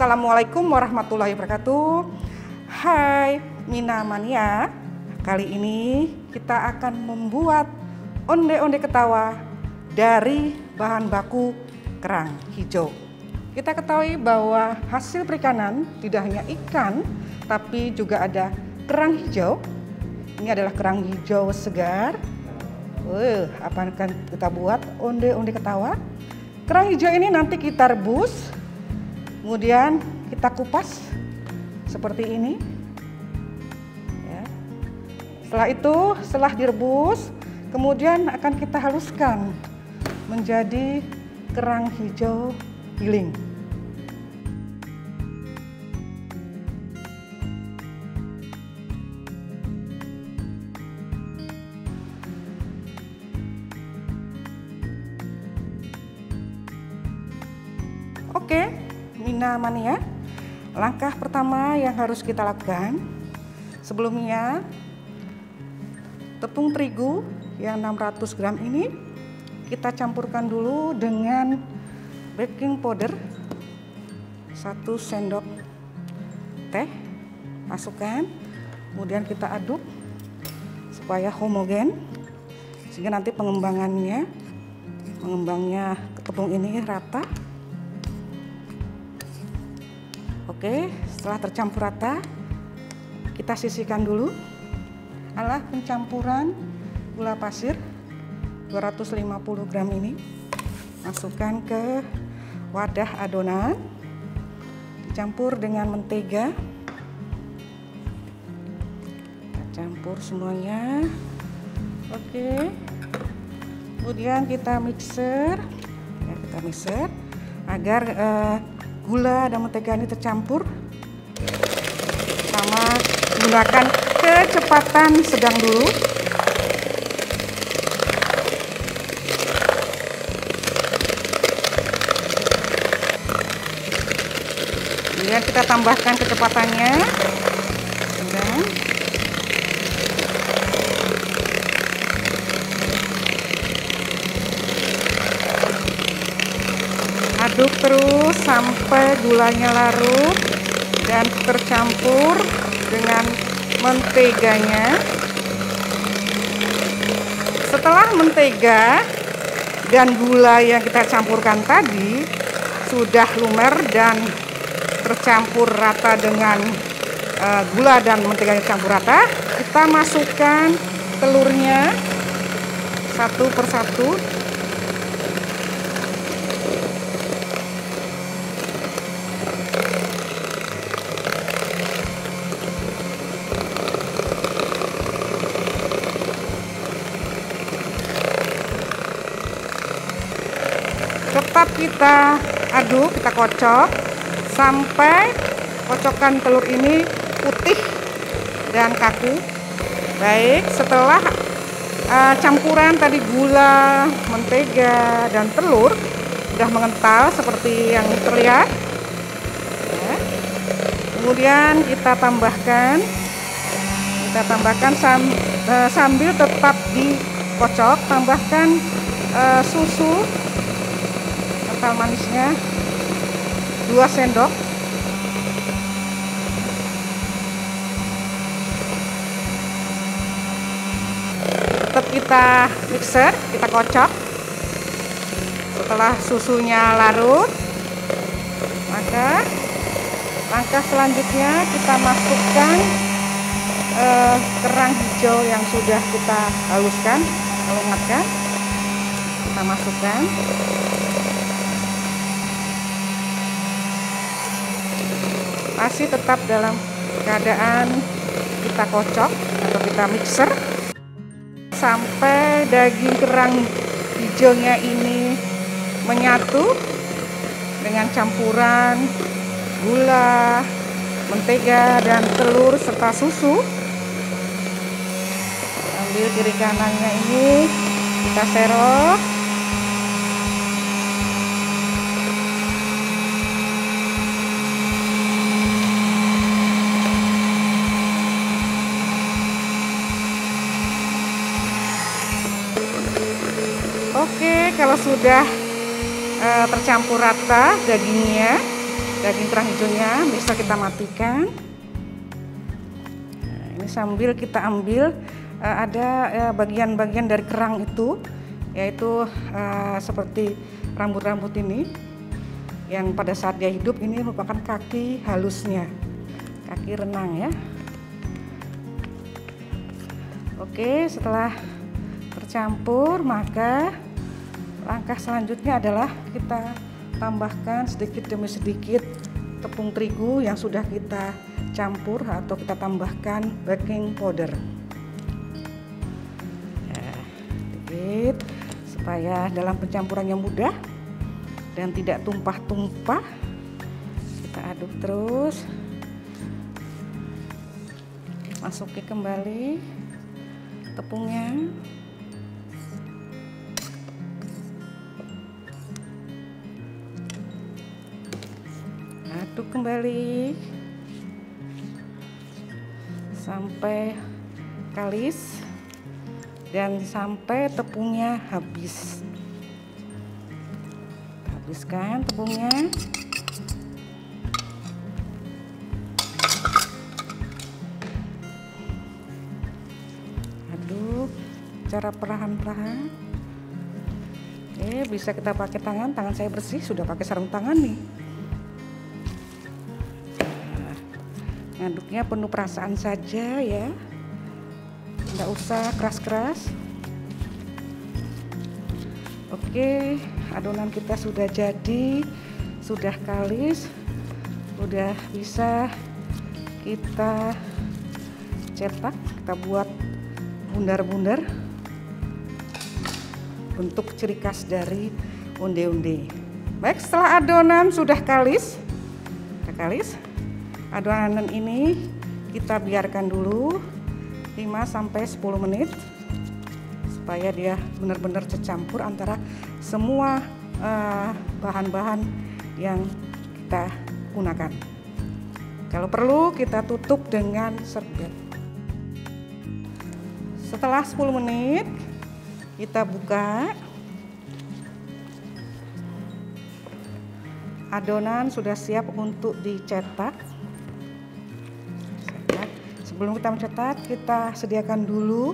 Assalamualaikum warahmatullahi wabarakatuh. Hai Mina Mania, kali ini kita akan membuat onde-onde ketawa dari bahan baku kerang hijau. Kita ketahui bahwa hasil perikanan tidak hanya ikan, tapi juga ada kerang hijau. Ini adalah kerang hijau segar. Apa akan kita buat onde-onde ketawa? Kerang hijau ini nanti kita rebus, kemudian kita kupas seperti ini. Ya. Setelah direbus, kemudian akan kita haluskan menjadi kerang hijau giling. Oke, Mina Mania, langkah pertama yang harus kita lakukan sebelumnya, tepung terigu yang 600 gram ini kita campurkan dulu dengan baking powder 1 sendok teh, masukkan, kemudian kita aduk supaya homogen sehingga nanti pengembangnya ke tepung ini rata. Oke, setelah tercampur rata, kita sisihkan dulu. Alah pencampuran gula pasir 250 gram ini, masukkan ke wadah adonan, dicampur dengan mentega. Kita campur semuanya. Oke, kemudian kita mixer, agar gula dan mentega ini tercampur, sama menggunakan kecepatan sedang dulu. Kemudian kita tambahkan kecepatannya sedang. Aduk terus sampai gulanya larut dan tercampur dengan menteganya. Setelah mentega dan gula yang kita campurkan tadi sudah lumer dan tercampur rata dengan gula dan menteganya campur rata, kita masukkan telurnya satu persatu. Tetap kita aduk, kita kocok sampai kocokan telur ini putih dan kaku. Baik, setelah campuran tadi gula, mentega, dan telur sudah mengental seperti yang terlihat. Ya. Kemudian kita tambahkan sambil tetap dikocok, tambahkan susu kental manisnya 2 sendok. Tetap kita mixer, kita kocok. Setelah susunya larut, maka langkah selanjutnya kita masukkan kerang hijau yang sudah kita haluskan, lumatkan. Kita masukkan. Masih tetap dalam keadaan kita kocok atau kita mixer sampai daging kerang hijaunya ini menyatu dengan campuran gula, mentega, dan telur serta susu. Ambil kiri kanannya ini kita serok. Oke, kalau sudah tercampur rata dagingnya, daging kerang hijaunya bisa kita matikan. Nah, ini sambil kita ambil ada bagian-bagian dari kerang itu, yaitu seperti rambut-rambut ini yang pada saat dia hidup ini merupakan kaki halusnya, kaki renang ya. Oke, setelah tercampur maka langkah selanjutnya adalah kita tambahkan sedikit demi sedikit tepung terigu yang sudah kita campur atau kita tambahkan baking powder. Sedikit supaya dalam pencampurannya mudah dan tidak tumpah-tumpah. Kita aduk terus, masuki kembali tepungnya. Aduk kembali sampai kalis dan sampai tepungnya habis. Habiskan tepungnya. Aduk cara perlahan-lahan. Oke, bisa kita pakai tangan saya bersih, sudah pakai sarung tangan nih. Ngaduknya penuh perasaan saja ya, nggak usah keras-keras. Oke, adonan kita sudah jadi, sudah kalis, sudah bisa kita cetak, kita buat bundar-bundar bentuk ciri khas dari onde-onde. Baik, setelah adonan sudah kalis, adonan ini kita biarkan dulu 5-10 menit supaya dia benar-benar tercampur antara semua bahan-bahan yang kita gunakan. Kalau perlu kita tutup dengan serbet. Setelah 10 menit kita buka. Adonan sudah siap untuk dicetak. Sebelum kita mencetak, kita sediakan dulu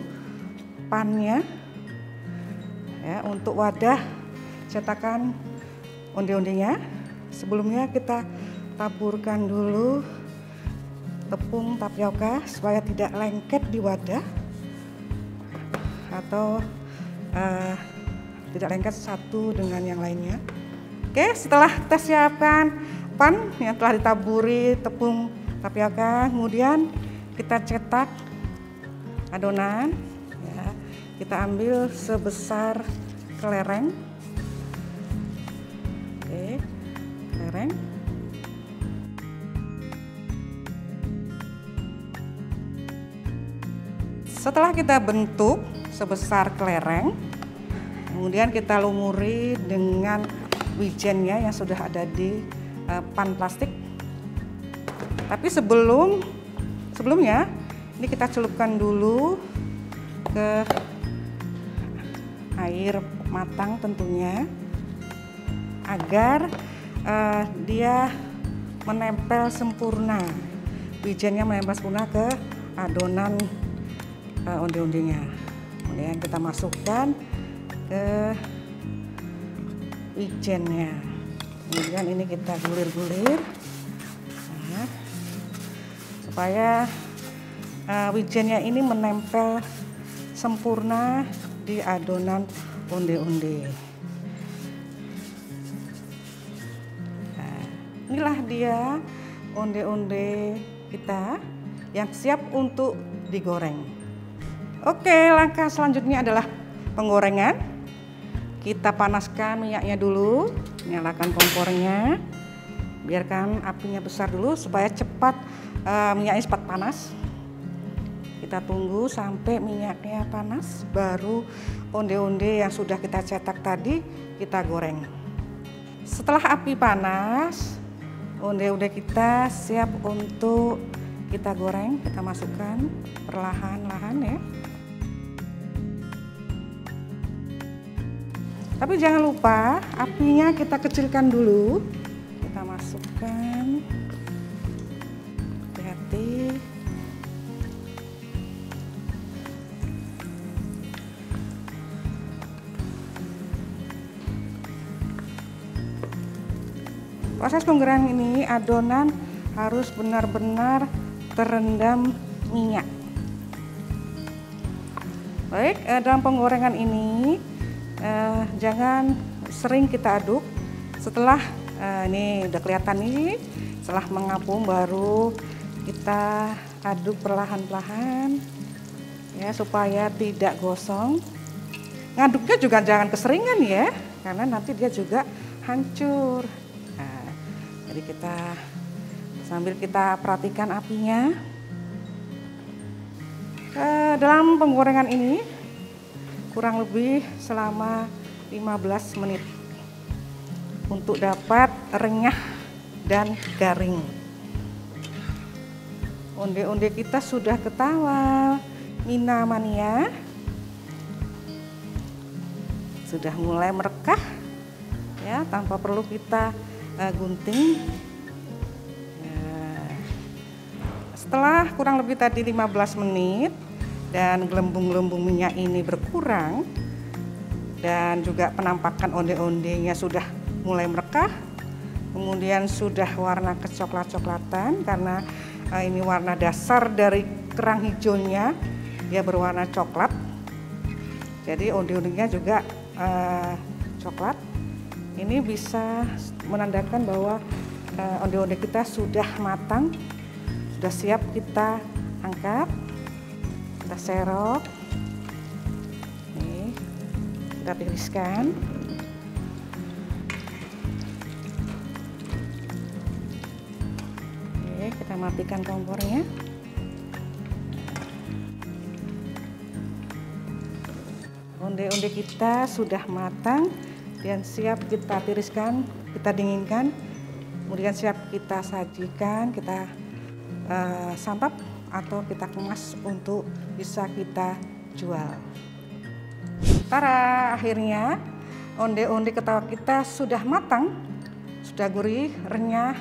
pannya ya, untuk wadah cetakan onde-ondenya. Sebelumnya kita taburkan dulu tepung tapioka supaya tidak lengket di wadah atau tidak lengket satu dengan yang lainnya. Oke, setelah kita siapkan pan yang telah ditaburi tepung tapioka, kemudian kita cetak adonan ya. Kita ambil sebesar kelereng. Oke, kelereng. Setelah kita bentuk sebesar kelereng, kemudian kita lumuri dengan wijennya yang sudah ada di pan plastik. Tapi sebelumnya ini kita celupkan dulu ke air matang tentunya agar dia menempel sempurna, wijennya menempel sempurna ke adonan onde-ondenya. Kemudian kita masukkan ke wijennya. Kemudian ini kita gulir-gulir supaya wijennya ini menempel sempurna di adonan onde-onde. Nah, inilah dia onde-onde kita yang siap untuk digoreng. Oke, langkah selanjutnya adalah penggorengan. Kita panaskan minyaknya dulu, nyalakan kompornya, biarkan apinya besar dulu supaya cepat minyaknya cepat panas. Kita tunggu sampai minyaknya panas, baru onde-onde yang sudah kita cetak tadi kita goreng. Setelah api panas, onde-onde kita siap untuk kita goreng. Kita masukkan perlahan-lahan ya. Tapi jangan lupa apinya kita kecilkan dulu. Kita masukkan. Proses penggorengan ini adonan harus benar-benar terendam minyak. Baik, dalam penggorengan ini jangan sering kita aduk. Setelah ini udah kelihatan nih, setelah mengapung baru kita aduk perlahan-lahan ya supaya tidak gosong. Ngaduknya juga jangan keseringan ya, karena nanti dia juga hancur. Nah, jadi sambil kita perhatikan apinya. Dalam penggorengan ini kurang lebih selama 15 menit untuk dapat renyah dan garing. Onde-onde kita sudah ketawa Mina Mania, sudah mulai merekah ya, tanpa perlu kita gunting. Setelah kurang lebih tadi 15 menit dan gelembung-gelembung minyak ini berkurang dan juga penampakan onde-ondenya sudah mulai merekah, kemudian sudah warna kecoklat-coklatan karena ini warna dasar dari kerang hijaunya, dia berwarna coklat. Jadi onde-ondenya juga coklat. Ini bisa menandakan bahwa onde-onde kita sudah matang, sudah siap kita angkat, kita serok, nih, kita tiriskan. Oke, kita matikan kompornya. Onde-onde kita sudah matang dan siap kita tiriskan, kita dinginkan, kemudian siap kita sajikan, kita santap atau kita kemas untuk bisa kita jual. Tara, akhirnya onde-onde ketawa kita sudah matang, sudah gurih, renyah,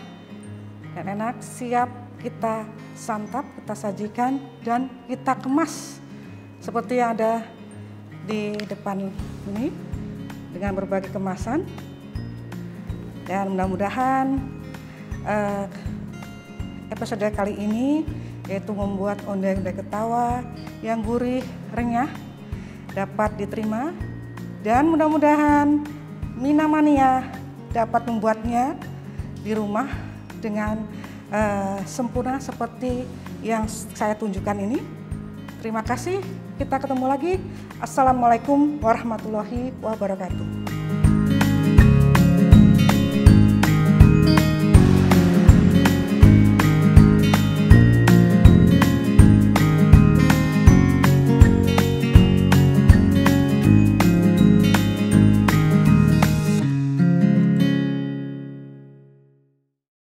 dan enak, siap kita santap, kita sajikan, dan kita kemas seperti yang ada di depan ini dengan berbagai kemasan. Dan mudah-mudahan episode kali ini yaitu membuat onde-onde ketawa yang gurih, renyah dapat diterima, dan mudah-mudahan Mina Mania dapat membuatnya di rumah dengan sempurna seperti yang saya tunjukkan ini. Terima kasih, kita ketemu lagi. Assalamualaikum warahmatullahi wabarakatuh.